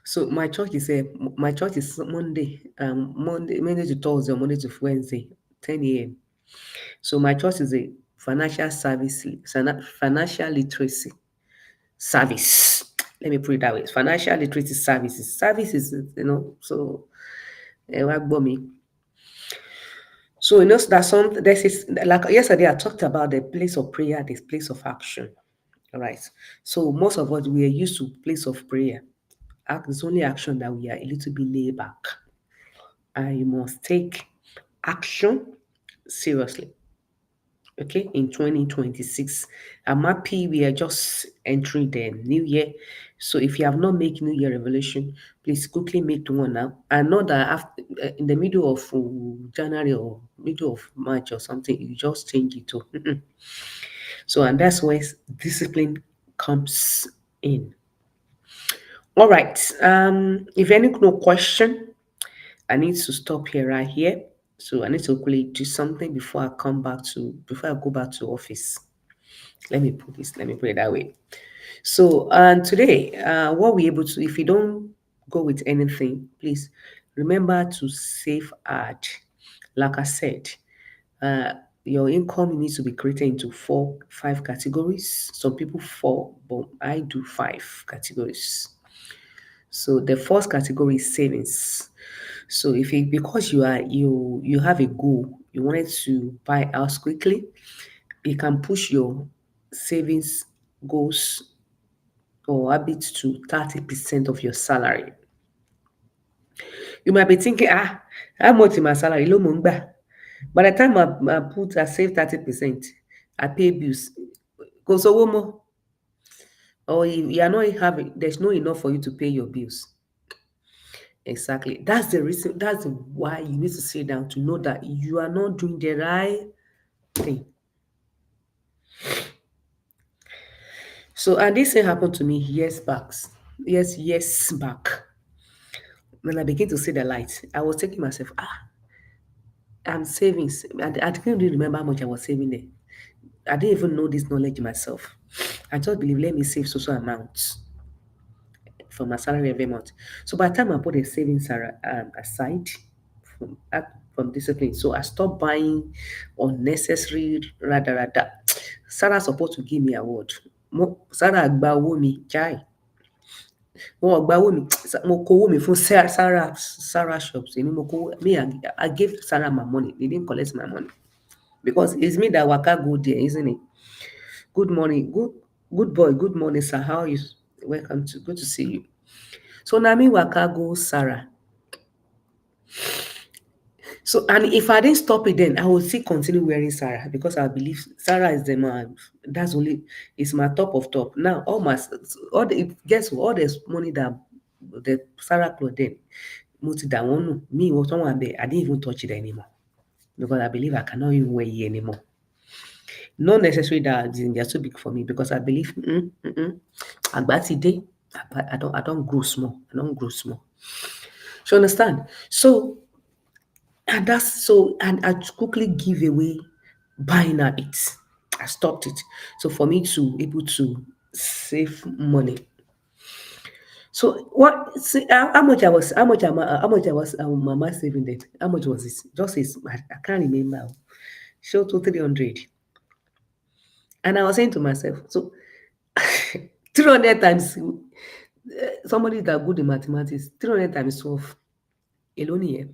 So my church is Monday to Thursday, or Monday to Wednesday, 10 a.m. So my church is a financial literacy service. Let me put it that way. Financial literacy services. Services, so wá gbọ́ mi. So you know that this is like yesterday I talked about the place of prayer, the place of action. All right. So most of us we are used to place of prayer. It's only action that we are a little bit laid back. And you must take action seriously. Okay, in 2026. I'm happy we are just entering the new year. So if you have not made New Year revelation, please quickly make one now. And not that after, in the middle of January or middle of March or something, you just change it to. So, and that's where discipline comes in. All right. If any no question, I need to stop here right here. So I need to quickly do something before I go back to office. Let me put it that way. So and today, what we able to, if you don't go with anything, please remember to save ad. Like I said, uh, your income needs to be created into five categories. Some people four, but I do five categories. So the first category is savings. So if it, because you have a goal, you wanted to buy a house quickly, you can push your savings goals or habits to 30% of your salary. You might be thinking, how much is my salary? Ló mò ń gbà. By the time I save 30%, I pay bills. Kò sówó mọ́. Or you are not having, there's no enough for you to pay your bills. Exactly. That's the reason, that's why you need to sit down to know that you are not doing the right thing. So, and this thing happened to me years back. Years back. When I began to see the light, I was thinking myself, I'm saving. I didn't really remember how much I was saving there. I didn't even know this knowledge myself. I just believe, let me save so amounts from my salary every month. So by the time I put a savings aside from discipline, so I stopped buying unnecessary rather. Sarah supposed to give me award. Sarah gba owó mi jai. Wọn ò gba owó mi. Mo kó owó mi fún Sarah shops. Èmi mo kó me I gave Sarah my money. They didn't collect my money because it's me that waka go there, isn't it? Good morning, good boy. Good morning, sir. How are you? Welcome to good to see you. So na me waka go Sarah. So and if I didn't stop it, then I would still continue wearing Sarah because I believe Sarah is the man. That's only it's my top of top. Now all the guess what? All the money that the Sarah clothing, multi that one me what one I didn't even touch it anymore because I believe I cannot even wear it anymore. Not necessarily that they're too big for me because I believe agba ti dey. I don't grow small. I don't grow small. So you understand? So and that's so and I quickly give away buying habits. I stopped it. So for me to able to save money. So what? See, how much I was mama saving then? How much was it? Just is I can't remember. Show to 300. And I was saying to myself, so 300 times somebody that good in mathematics, 300 times 12 alone here.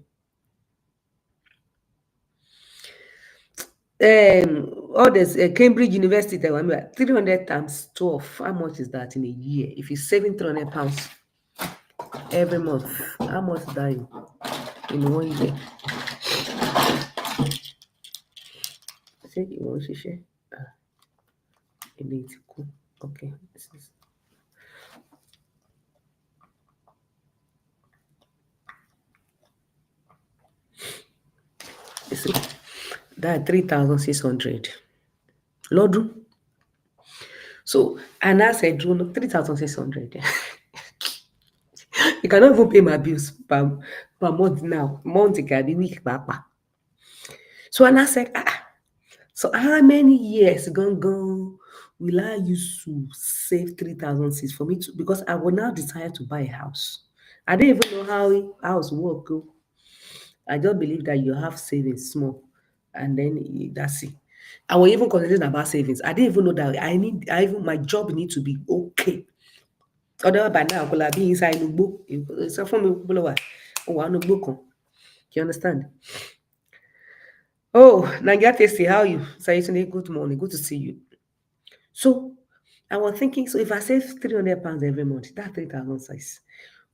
All this Cambridge University, 300 times 12. How much is that in a year? If you're saving £300 every month, how much is that in 1 year? I think it wants to share. It cool. Okay. You see, that 3,600. Lord, so and I said, 3,600. You cannot even pay my bills per month now. Month can be week, papa. So and I said, so how many years gone will I use to save 3,006 for me to because I will now decide to buy a house. I don't even know how house work. Oh. I just believe that you have savings small, and then that's it. I was even concentrating about savings. I didn't even know that I even my job need to be okay. Otherwise, by now, I could have been inside the book. So from me, people are, oh, I know book. You understand? Oh, Nadia Tasty, how are you? Saying good morning, good to see you. So I was thinking, so if I save £300 every month, that's 3,000 size.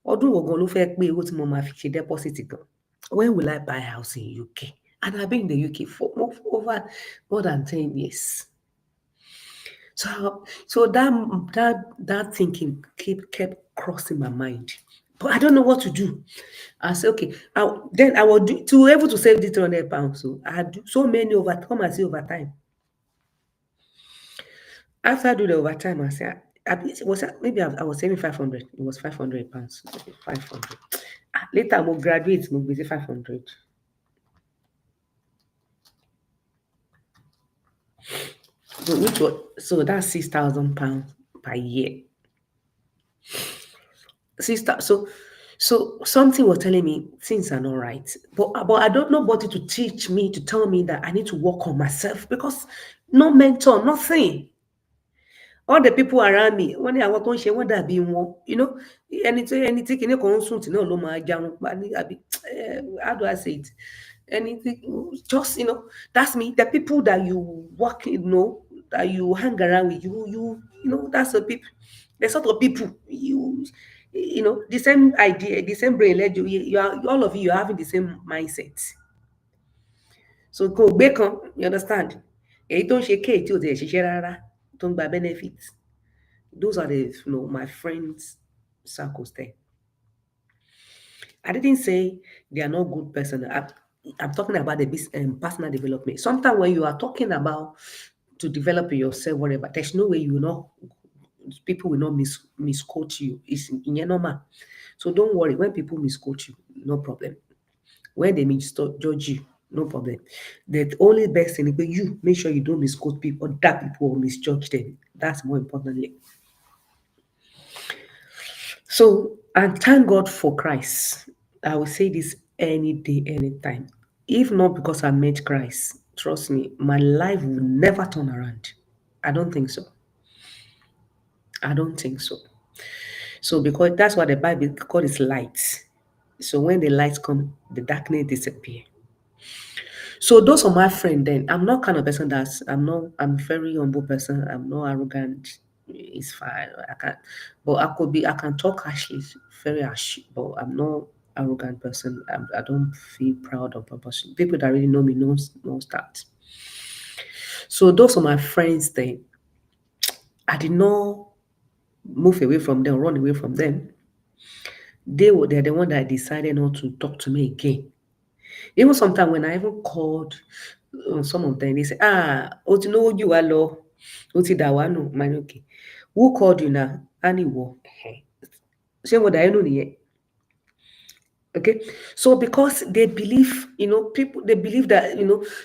Ọdún wo gan ló fẹ́ pé owó tí mo máa fi ṣe deposit gan? When will I buy a house in UK? And I've been in the UK for over more than 10 years. So that thinking kept crossing my mind. But I don't know what to do. I said, okay, then I will do to able to save the £300. So I had so many come and see overtime. After I do the overtime, I said, maybe I was saving 500. It was £500. 500. Later, I will graduate, I will be 500. So that's £6,000 per year. Sister, so something was telling me things are not right. But I don't know nobody to teach me, to tell me that I need to work on myself because no mentor, nothing. All the people around me, when they are tó ń ṣe wọ́n dàbí wọn, ẹni tí kinní kan ń sùn tí náà ló máa jarun pa ní àbí how do I say it? Anything, just that's me. The people that you work, that you hang around with, that's the people, the sort of people the same idea, the same brain. You are all of you are having the same mindset. So kò gbé kan, you understand? Èyí tó ń ṣe kéè tí ò tiẹ̀ ṣiṣẹ́ rárá tó ń gba benefit. Those are the my friends circles there. I didn't say they are not good person. I'm talking about the personal development. Sometimes when you are talking about to develop yourself, whatever, there's no way people will not misquote you. It's in your normal. So don't worry. When people misquote you, no problem. When they misjudge you, no problem. The only best thing is you make sure you don't misquote people, that people will misjudge them. That's more importantly. So, and thank God for Christ. I will say this any day, anytime. If not because I met Christ, trust me, my life will never turn around. I don't think so. I don't think so. So, because that's what the Bible calls light. So, when the lights come, the darkness disappear. So those are my friend then. I'm not kind of person I'm very humble person. I'm not arrogant. It's fine. I can but I can talk harshly, very harsh, but I'm not arrogant person. I don't feel proud of purpose. People that really know me knows that. So those are my friends then. I did not move away from them, run away from them. They're the one that decided not to talk to me again. Even sometimes when I even called, some of them they say, o ti lówó jù wá lọ, o ti dà wá nù. Man, okay. Who called you now? Anyone. Ṣé mo dà ẹ́ nù nìyẹn? Okay, so because they believe, people they believe that,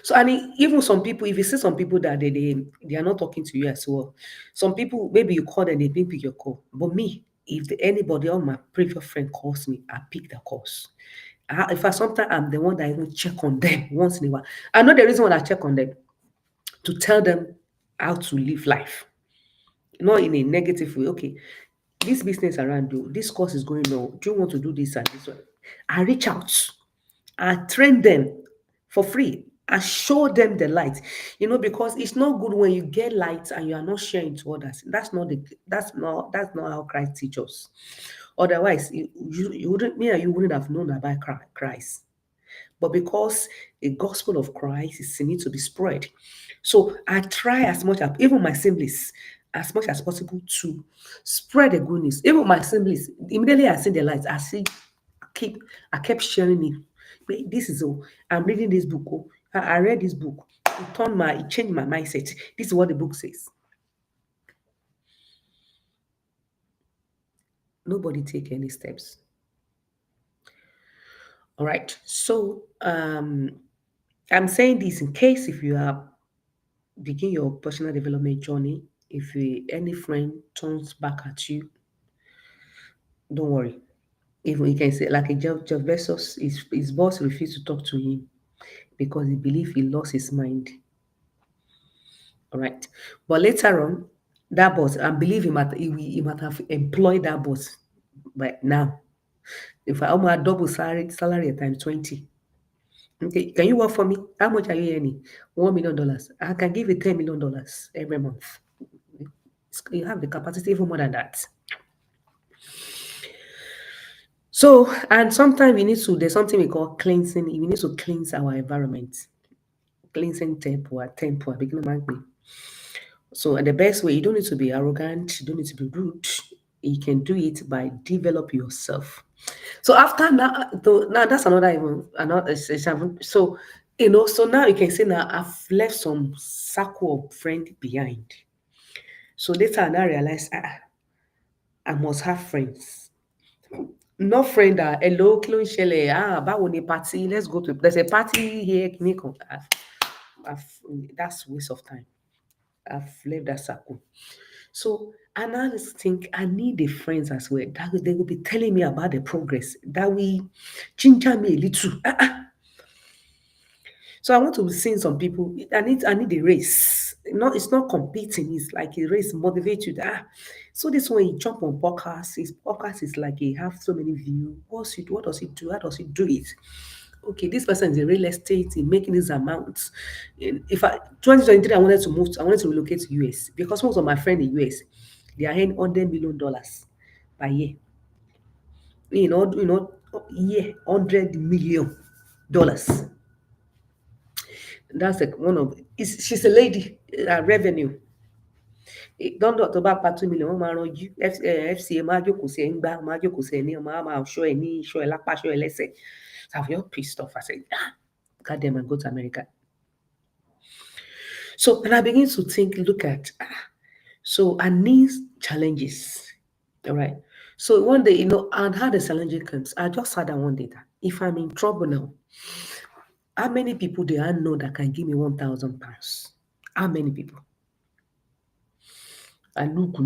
so and even some people, if you see some people that they are not talking to you as well, some people maybe you call them, they didn't pick your call. But me, if anybody on my previous friend calls me, I pick the calls. If I sometimes I'm the one that even check on them once in a while. I know the reason why I check on them to tell them how to live life, not in a negative way. Okay, this business around you, this course is going on. Do you want to do this and this one? I reach out. I train them for free. I show them the light. Because it's not good when you get light and you are not sharing to others. That's not how Christ teaches us. Otherwise, you wouldn't me and you wouldn't have known about Christ. But because the gospel of Christ is need to be spread. So I try as much as even my siblings, as much as possible to spread the good news. Even my siblings, immediately I see the light, I kept sharing it. This is all. I'm reading this book. Oh. I read this book. It changed my mindset. This is what the book says. Nobody take any steps. All right. So I'm saying this in case if you are begin your personal development journey, if any friend turns back at you, don't worry. Even you can say like a Jeff Bezos, his boss refused to talk to him because he believed he lost his mind. All right. But later on, that boss, I believe he might have employed that boss. But now, if I almost double salary at times 20. Okay, can you work for me? How much are you earning? $1 million. I can give you $10 million every month. You have the capacity even more than that. So, and sometimes there's something we call cleansing. We need to cleanse our environment. Cleansing temple, beginning of my. So, and the best way, you don't need to be arrogant, you don't need to be rude. You can do it by develop yourself. So after now that's another example. So so now you can say now I've left some circle of friend behind. So later I now realize I must have friends. Not friend that hello, kí ló ń ṣẹlẹ̀? Báwo ni party? Let's go to there's a party here. That's waste of time. I've left that circle. So and I just think I need the friends as well. That they will be telling me about the progress. That will ginger me a little. So I want to be seeing some people. I need a race. It's not competing. It's like a race motivate you. So this one you jump on podcast. His podcast is like he have so many views. What does he do? How does he do it? Okay, this person is in real estate, in making these amounts. If I 2023, I wanted to relocate to US because most of my friends in US, they are earning $100 million per year. Yeah, $100 million. That's like she's a lady, revenue. London tó bá pa 2 million, wọ́n máa ranjú. FCA máa jókòó sí ẹ ń gbá, máa jókòó sí ẹ ní, máa ṣọ́ ẹ ní, ṣọ́ ẹ lápá, ṣọ́ ẹ lẹ́sẹ̀. So I feel pissed off. I said, God damn, I go to America. So, and I begin to look at, so I need challenges. All right. So one day, and how the challenge comes, I just had that one day that if I'm in trouble now, how many people do I know that can give me £1,000? How many people? I look. I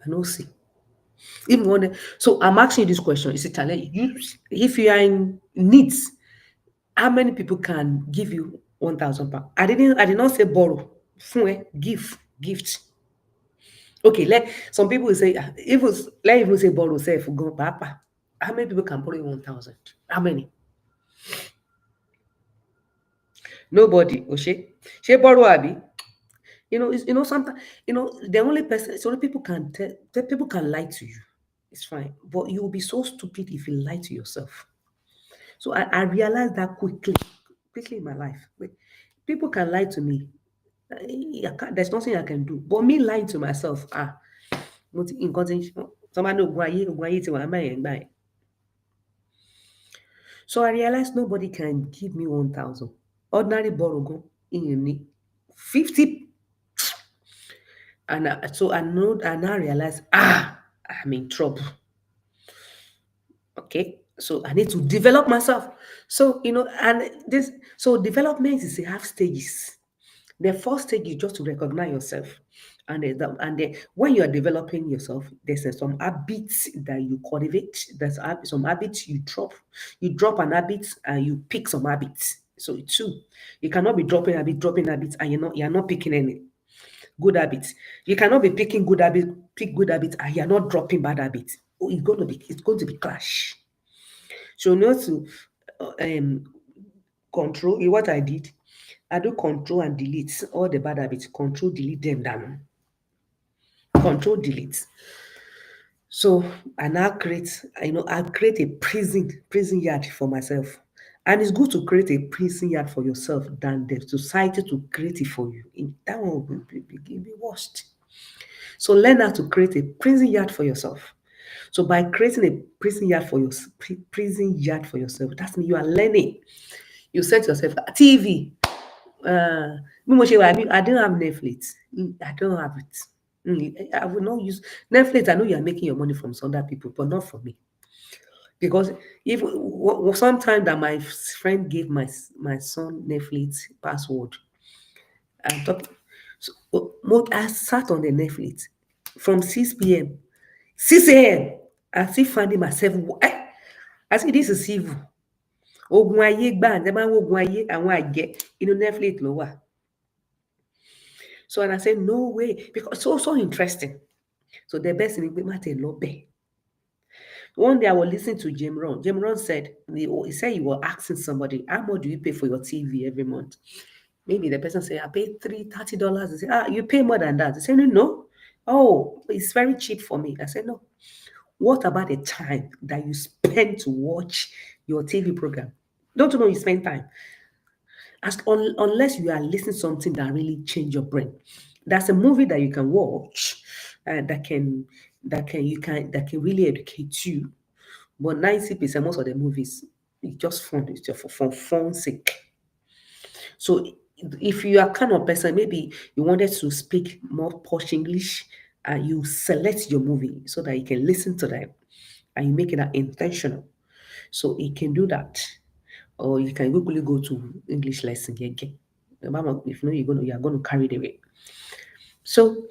don't see. Even one. So I'm asking you this question. Is it challenge? If you are in needs, how many people can give you £1,000? I did not say borrow. Gift. Okay, some people will say let even say borrow, say if go papa. How many people can borrow you 1,000? How many? Nobody. She borrow Abby. Sometimes the only person. So people can people can lie to you. It's fine, but you will be so stupid if you lie to yourself. So I realized that quickly in my life. People can lie to me. There's nothing I can do. But me lying to myself, somebody So I realized nobody can give me 1,000. Ordinary borrow go in 50. And so I now realize, I'm in trouble. Okay. So I need to develop myself. So, and this, so development is a half stages. The first stage is just to recognize yourself. And then when you are developing yourself, there's some habits that you cultivate. Some habits you drop. You drop an habit and you pick some habits. So two, you cannot be dropping habits, and you're not picking any good habits. You cannot be picking good habits, pick good habits, and you're not dropping bad habits. Oh, it's going to be clash. So you know to control. What I did, I do control and delete all the bad habits. Control, delete them down. Control, delete. So I now I create a prison yard for myself. And it's good to create a prison yard for yourself than the society to create it for you. That one will be worst. So learn how to create a prison yard for yourself. So by creating a prison yard for yourself, that's mean you are learning. You set yourself TV. Bí mo ṣe wà I don't have Netflix. I don't have it. I will not use Netflix. I know you are making your money from some other people, but not from me. Because even sometimes that my friend gave my son Netflix password and talk. So, I sat on the Netflix from 6 p.m. 6 a.m. I still finding myself. I say this is evil. Ogun ayé gbà ǹjẹ́ máa ń wo ogun ayé àwọn àjẹ́ inú Netflix ló wà. So and I said, no way, because so interesting. So the best thing is to love. One day I was listening to Jim Rohn. Jim Rohn said, he said you were asking somebody, how much do you pay for your TV every month? Maybe the person say, I pay $30. They say, you pay more than that. They say, no. Oh, it's very cheap for me. I said, no. What about the time that you spend to watch your TV program? Don't you know you spend time? Unless you are listening to something that really change your brain. That's a movie that you can watch that can really educate you. But 90% most of the movies it's just fun. It's just for fun's sake. So if you are kind of person, maybe you wanted to speak more posh English, and you select your movie so that you can listen to them and you make it intentional. So you can do that. Or you can quickly go to English lesson again. If you know you're gonna carry the way. So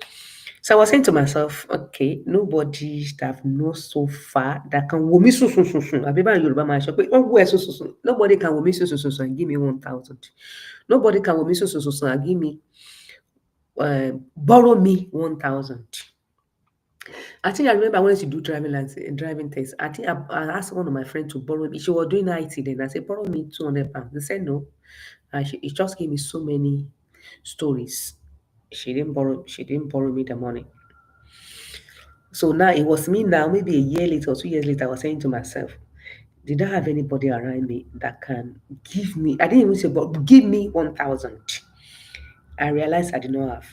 I was saying to myself, okay, nobody that I've known so far that can wo me so. Àbí báwo Yorùbá máa sọ pé wọ́n wò ẹ́ so. Nobody can wo me so and give me 1,000. Nobody can wo me so and give me borrow me 1,000. I think I remember I wanted to do driving test. I think I asked one of my friends to borrow me. She was doing IT then. I said, borrow me 200 pounds. They said no. And she just gave me so many stories. She didn't borrow me the money. So now it was me now, maybe a year later or 2 years later, I was saying to myself, did I have anybody around me that can give me, I didn't even say, but give me 1,000. I realized I did not have.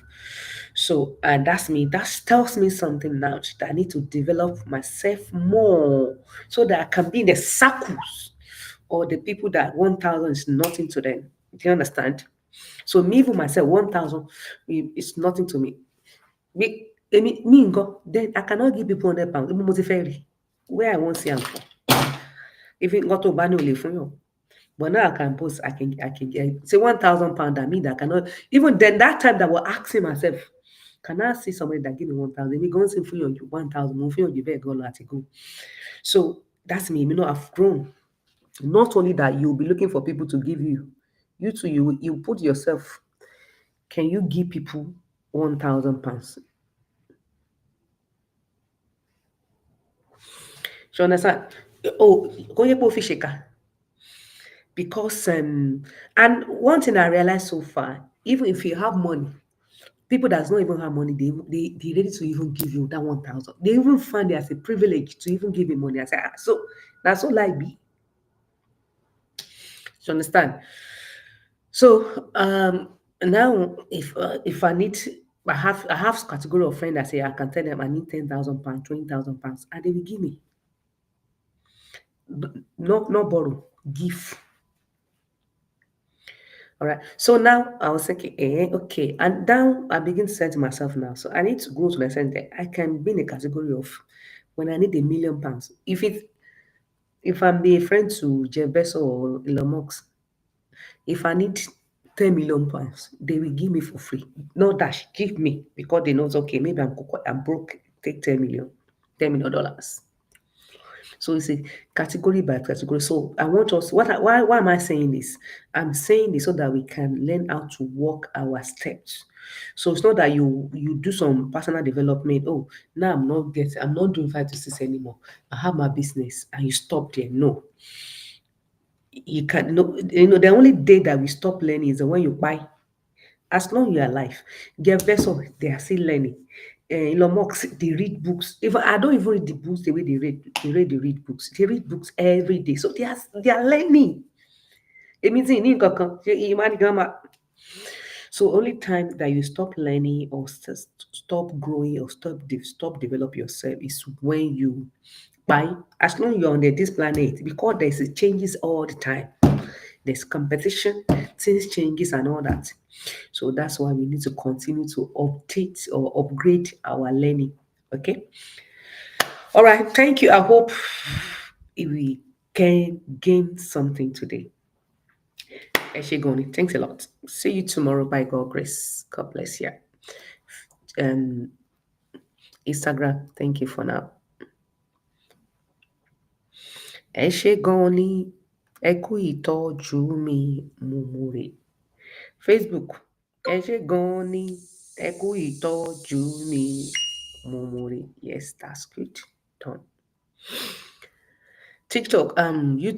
So, and that's me. That tells me something now that I need to develop myself more so that I can be in the circles or the people that 1,000 is nothing to them. Do you understand? So me for myself, 1,000 is nothing to me. Me go, then I cannot give people £100. Even multi where I won't see them for. Even got to ban only for you. But now I can post, I can get say £1,000 that mean that I cannot even then that time that I was asking myself, can I see somebody that give me 1,000? Me go and say for you 1,000, move you you better go let it go. So that's me. I've grown. Not only that, you'll be looking for people to give you. You too, you put yourself. Can you give people £1,000? You understand? Oh, go your shaker. Because and one thing I realized so far, even if you have money, people that don't even have money, they ready to even give you that 1,000. They even find it as a privilege to even give me money. I say, so that's all I be. You understand? So now if I need I have category of friends that say I can tell them I need £10,000, £20,000, and they will give me. Not borrow, give. All right. So now I was thinking, okay. And now I begin to say to myself now, so I need to grow to the extent that I can be in a category of when I need £1 million. If I'm be a friend to Jeff Bezos or Elon Musk, if I need £10 million, they will give me for free. Not that give me because they know okay, maybe I'm broke, take 10 million, $10 million. So it's a category by category. So I want us, why am I saying this? I'm saying this so that we can learn how to walk our steps. So it's not that you do some personal development. Oh, now I'm not doing 5 to 6 anymore. I have my business and you stop there. No, you can no, the only day that we stop learning is when you buy. As long you're alive, their vessel, they are still learning. Elon Musk, they read books. Even I don't even read the books the way they read. They read books. They read books every day. So they are learning. It means in so only time that you stop learning or stop growing or stop develop yourself is when you buy. As long you're on this planet, because there's changes all the time. There's competition, things changes and all that. So that's why we need to continue to update or upgrade our learning. Okay. All right. Thank you. I hope we can gain something today. Eshegoni, thanks a lot. See you tomorrow by God grace. God bless you. Um, Instagram, thank you for now. Eshegoni, Eku ìtọ́jú mi, Mumure. Facebook, Eshegoni, Eku ìtọ́jú mi, Mumure. Yes, that's good. Done. TikTok, you